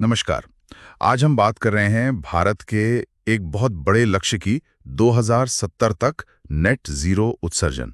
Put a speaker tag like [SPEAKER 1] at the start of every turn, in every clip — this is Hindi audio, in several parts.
[SPEAKER 1] नमस्कार। आज हम बात कर रहे हैं भारत के एक बहुत बड़े लक्ष्य की 2070 तक नेट जीरो उत्सर्जन।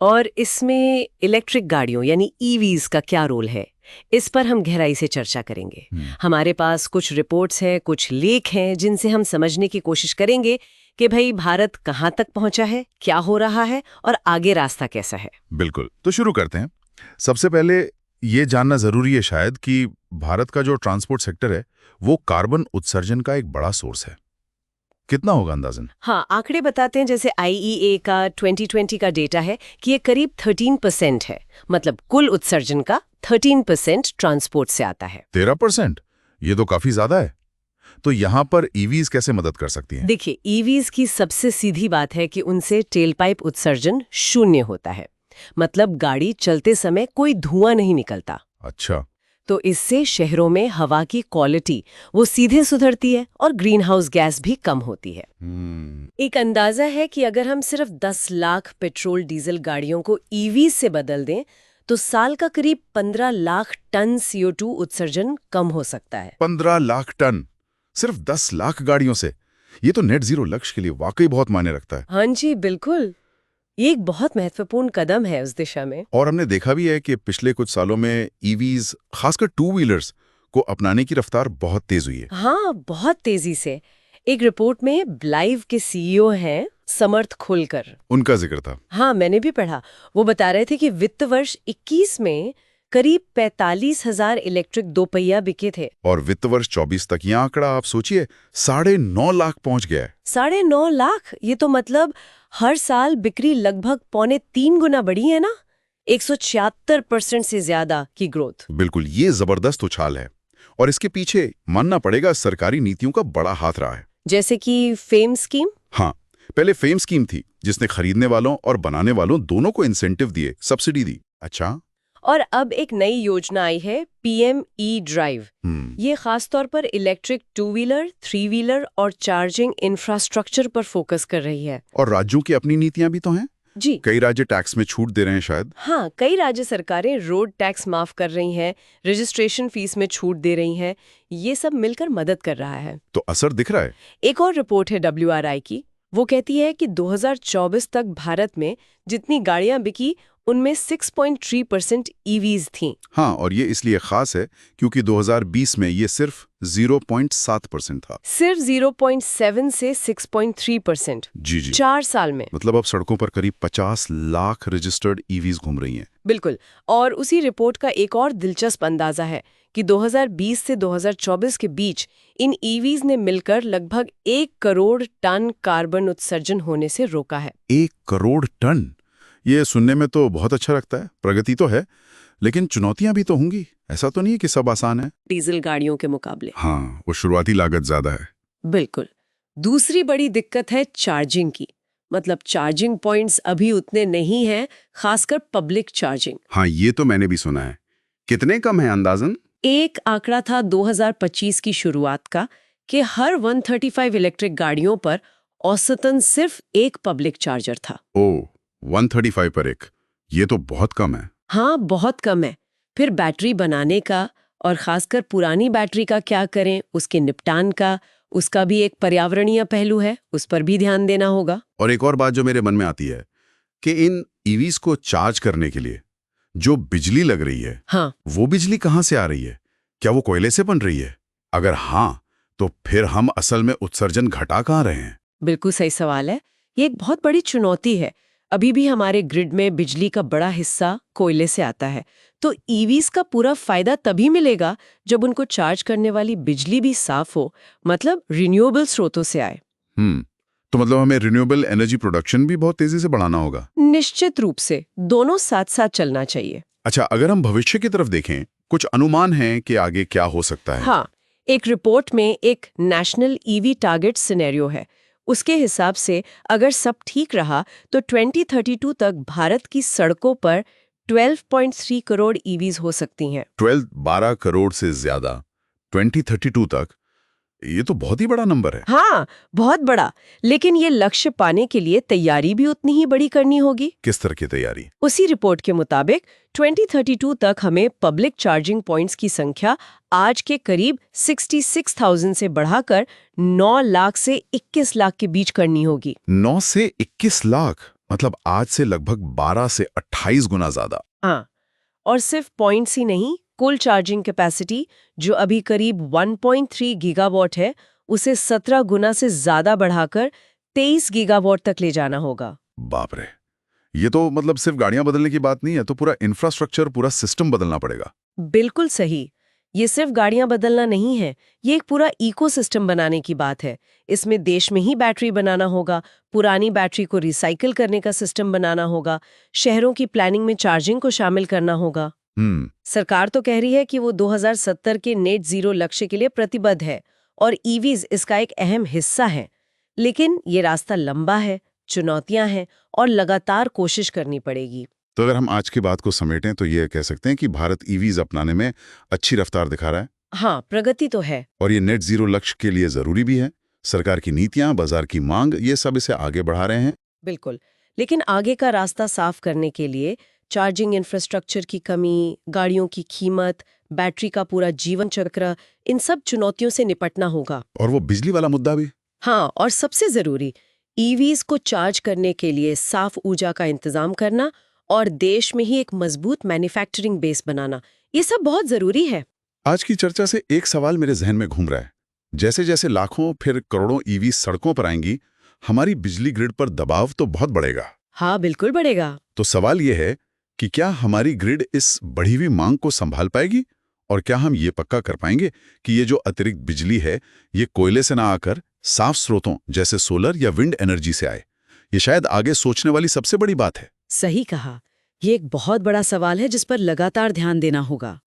[SPEAKER 2] और इसमें इलेक्ट्रिक गाड़ियों यानी ईवीज का क्या रोल है, इस पर हम गहराई से चर्चा करेंगे। हमारे पास कुछ रिपोर्ट्स हैं, कुछ लेख हैं जिनसे हम समझने की कोशिश करेंगे कि भाई भारत कहाँ तक पहुंचा है, क्या हो रहा है और आगे रास्ता कैसा है।
[SPEAKER 1] बिल्कुल, तो शुरू करते हैं। सबसे पहले ये जानना जरूरी है शायद कि भारत का जो ट्रांसपोर्ट सेक्टर है वो कार्बन उत्सर्जन का एक बड़ा सोर्स है। कितना होगा अंदाजन?
[SPEAKER 2] हाँ, आंकड़े बताते हैं, जैसे आईईए का 2020 का डेटा है कि ये करीब 13% है। मतलब कुल उत्सर्जन का 13% ट्रांसपोर्ट से आता है।
[SPEAKER 1] 13%? ये तो काफी ज्यादा है। तो यहाँ पर ईवीज कैसे मदद कर सकती हैं?
[SPEAKER 2] देखिए, ईवीज की सबसे सीधी बात है कि उनसे टेलपाइप उत्सर्जन शून्य होता है। मतलब गाड़ी चलते समय कोई धुआं नहीं निकलता।
[SPEAKER 1] अच्छा।
[SPEAKER 2] तो इससे शहरों में हवा की क्वालिटी वो सीधे सुधरती है और ग्रीन हाउस गैस भी कम होती है। एक अंदाजा है कि अगर हम सिर्फ 10 लाख पेट्रोल डीजल गाड़ियों को ईवी से बदल दें तो साल का करीब 15 लाख टन CO2 उत्सर्जन कम हो सकता है।
[SPEAKER 1] 15 लाख टन सिर्फ 10 लाख गाड़ियों से? ये तो नेट जीरो लक्ष्य के लिए वाकई बहुत मायने रखता है।
[SPEAKER 2] हाँ जी, बिल्कुल। ये एक बहुत महत्वपूर्ण कदम है उस दिशा में।
[SPEAKER 1] और हमने देखा भी है कि पिछले कुछ सालों में ईवीज, खासकर टू व्हीलर्स को अपनाने की रफ्तार बहुत तेज हुई है।
[SPEAKER 2] हाँ, बहुत तेजी से। एक रिपोर्ट में ब्लाइव के सीईओ हैं समर्थ खोलकर,
[SPEAKER 1] उनका जिक्र था।
[SPEAKER 2] हाँ मैंने भी पढ़ा। वो बता रहे थे कि वित्त वर्ष 21 में करीब 45,000 इलेक्ट्रिक दोपहिया बिके थे।
[SPEAKER 1] और वित्त वर्ष 24 तक यह आंकड़ा आप सोचिए 9.5 लाख पहुंच गया है।
[SPEAKER 2] 9.5 लाख, ये तो मतलब हर साल बिक्री लगभग 3.25 गुना बढ़ी है ना। 176% से ज्यादा की ग्रोथ।
[SPEAKER 1] बिल्कुल, ये जबरदस्त उछाल है। और इसके पीछे मानना पड़ेगा सरकारी नीतियों का बड़ा हाथ रहा है।
[SPEAKER 2] जैसे कि फेम स्कीम।
[SPEAKER 1] हाँ, पहले फेम स्कीम थी जिसने खरीदने वालों और बनाने वालों दोनों को इंसेंटिव दिए, सब्सिडी दी। अच्छा।
[SPEAKER 2] और अब एक नई योजना आई है, PM ई ड्राइव। ये खास तौर पर इलेक्ट्रिक 2 व्हीलर, 3 व्हीलर और चार्जिंग इंफ्रास्ट्रक्चर पर फोकस कर रही है।
[SPEAKER 1] और राज्यों की अपनी नीतियां भी तो हैं।
[SPEAKER 2] जी
[SPEAKER 1] कई राज्य टैक्स में छूट दे रहे हैं शायद।
[SPEAKER 2] हाँ, कई राज्य सरकारें रोड टैक्स माफ कर रही हैं, रजिस्ट्रेशन फीस में छूट दे रही हैं। ये सब मिलकर मदद कर रहा है।
[SPEAKER 1] तो असर दिख रहा है।
[SPEAKER 2] एक और रिपोर्ट है WRI की। वो कहती है कि 2024 तक भारत में जितनी गाड़ियां बिकी उनमें 6.3% ईवीज थीं।
[SPEAKER 1] हाँ, और ये इसलिए खास है क्योंकि 2020 में ये सिर्फ 0.7% था।
[SPEAKER 2] सिर्फ 0.7 से 6.3%।
[SPEAKER 1] जी जी।
[SPEAKER 2] 4 साल में।
[SPEAKER 1] मतलब अब सड़कों पर करीब 50 लाख रजिस्टर्ड ईवीज घूम रही हैं।
[SPEAKER 2] बिल्कुल। और उसी रिपोर्ट का एक और दिलचस्प अंदाजा है कि 2020 से 2024 के बीच इन ईवीज ने मिलकर लगभग 1 करोड़ टन कार्बन उत्सर्जन होने से रोका है।
[SPEAKER 1] 1 करोड़ टन? ये सुनने में तो बहुत अच्छा लगता है, प्रगति तो है, लेकिन चुनौतियां भी तो होंगी। ऐसा तो नहीं है कि सब आसान है।
[SPEAKER 2] डीजल गाड़ियों के मुकाबले।
[SPEAKER 1] हाँ, वो शुरुआती लागत ज्यादा है।
[SPEAKER 2] बिल्कुल। दूसरी बड़ी दिक्कत है चार्जिंग की। मतलब चार्जिंग पॉइंट्स अभी उतने नहीं हैं, खासकर पब्लिक चार्जिंग।
[SPEAKER 1] हाँ, ये तो मैंने भी सुना है। कितने कम है अंदाजन?
[SPEAKER 2] एक आंकड़ा था 2025 की शुरुआत का कि हर 135 इलेक्ट्रिक गाड़ियों पर औसतन सिर्फ एक पब्लिक चार्जर था।
[SPEAKER 1] ओह, 135 पर एक? ये तो बहुत कम है।
[SPEAKER 2] हाँ, बहुत कम है। फिर बैटरी बनाने का और खासकर पुरानी बैटरी का क्या करें, उसके निपटान का, उसका भी एक पर्यावरणीय पहलू है, उस पर भी ध्यान देना होगा।
[SPEAKER 1] और एक और बात जो मेरे मन में आती है कि इन ईवीज को चार्ज करने के लिए जो बिजली लग रही है,
[SPEAKER 2] हाँ,
[SPEAKER 1] वो बिजली कहाँ से आ रही है? क्या वो कोयले से बन रही है? अगर हाँ, तो फिर हम असल में उत्सर्जन घटा कहाँ रहे हैं?
[SPEAKER 2] बिल्कुल सही सवाल है। ये एक बहुत बड़ी चुनौती है। अभी भी हमारे ग्रिड में बिजली का बड़ा हिस्सा कोयले से आता है। तो ईवीज का पूरा फायदा तभी मिलेगा जब उनको चार्ज करने वाली बिजली भी साफ हो, मतलब रिन्यूएबल स्रोतों से आए।
[SPEAKER 1] तो मतलब हमें रिन्यूएबल एनर्जी प्रोडक्शन भी बहुत तेजी से बढ़ाना होगा।
[SPEAKER 2] निश्चित रूप से दोनों साथ साथ चलना चाहिए।
[SPEAKER 1] अच्छा, अगर हम भविष्य की तरफ देखें, कुछ अनुमान हैं कि आगे क्या हो सकता है?
[SPEAKER 2] हाँ, एक रिपोर्ट में एक नेशनल ईवी टारगेट सिनेरियो है। उसके हिसाब से अगर सब ठीक रहा तो 2032 तक भारत की सड़कों पर 12.3 करोड़ ईवीज हो सकती हैं।
[SPEAKER 1] 12 करोड़ से ज्यादा 2032 तक? ये तो बहुत ही बड़ा नंबर है।
[SPEAKER 2] हाँ, बहुत बड़ा। लेकिन ये लक्ष्य पाने के लिए तैयारी भी उतनी ही बड़ी करनी होगी।
[SPEAKER 1] किस तरह की तैयारी?
[SPEAKER 2] उसी रिपोर्ट के मुताबिक 2032 तक हमें पब्लिक चार्जिंग पॉइंट्स की संख्या आज के करीब 66,000 से बढ़ाकर 9 लाख से 21 लाख के बीच करनी होगी।
[SPEAKER 1] 9 से 21 लाख, मतलब आज से लगभग 12 से 28 गुना ज्यादा।
[SPEAKER 2] हाँ, और सिर्फ पॉइंट्स ही नहीं, कुल चार्जिंग कैपेसिटी जो अभी करीब 1.3 गीगावाट है, उसे 17 गुना से ज्यादा बढ़ाकर 23 गीगावाट तक ले जाना होगा।
[SPEAKER 1] बाप रे, ये तो मतलब सिर्फ गाड़ियां बदलने की बात नहीं है, तो पूरा इंफ्रास्ट्रक्चर, पूरा सिस्टम बदलना पड़ेगा।
[SPEAKER 2] बिल्कुल सही। ये सिर्फ गाड़ियां बदलना नहीं है, ये एक पूरा इकोसिस्टम बनाने की बात है। इसमें देश में ही बैटरी बनाना होगा, पुरानी बैटरी को रिसाइकिल करने का सिस्टम बनाना होगा, शहरों की प्लानिंग में चार्जिंग को शामिल करना होगा। सरकार तो कह रही है कि वो 2070 के नेट जीरो लक्ष्य के लिए प्रतिबद्ध है और ईवीज इसका एक अहम हिस्सा है। लेकिन ये रास्ता लंबा है, चुनौतियां हैं और लगातार कोशिश करनी पड़ेगी।
[SPEAKER 1] तो अगर हम आज की बात को समेटें तो ये कह सकते हैं कि भारत ईवीज अपनाने में अच्छी रफ्तार दिखा रहा है।
[SPEAKER 2] हाँ, प्रगति तो है।
[SPEAKER 1] और ये नेट जीरो लक्ष्य के लिए जरूरी भी है। सरकार की नीतियां, बाजार की मांग, ये सब इसे आगे बढ़ा रहे हैं।
[SPEAKER 2] बिल्कुल। लेकिन आगे का रास्ता साफ करने के लिए चार्जिंग इंफ्रास्ट्रक्चर की कमी, गाड़ियों की कीमत, बैटरी का पूरा जीवन चक्र, इन सब चुनौतियों से निपटना होगा।
[SPEAKER 1] और वो बिजली वाला मुद्दा भी।
[SPEAKER 2] हाँ, और सबसे जरूरी, ईवीज को चार्ज करने के लिए साफ ऊर्जा का इंतजाम करना और देश में ही एक मजबूत मैन्युफैक्चरिंग बेस बनाना, ये सब बहुत जरूरी है।
[SPEAKER 1] आज की चर्चा से एक सवाल मेरे जहन में घूम रहा है। जैसे जैसे लाखों फिर करोड़ों ईवी सड़कों पर आएंगी, हमारी बिजली ग्रिड पर दबाव तो बहुत बढ़ेगा।
[SPEAKER 2] हाँ, बिल्कुल बढ़ेगा।
[SPEAKER 1] तो सवाल ये है कि क्या हमारी ग्रिड इस बढ़ी हुई मांग को संभाल पाएगी? और क्या हम ये पक्का कर पाएंगे कि ये जो अतिरिक्त बिजली है, ये कोयले से ना आकर साफ स्रोतों जैसे सोलर या विंड एनर्जी से आए? ये शायद आगे सोचने वाली सबसे बड़ी बात है।
[SPEAKER 2] सही कहा। ये एक बहुत बड़ा सवाल है जिस पर लगातार ध्यान देना होगा।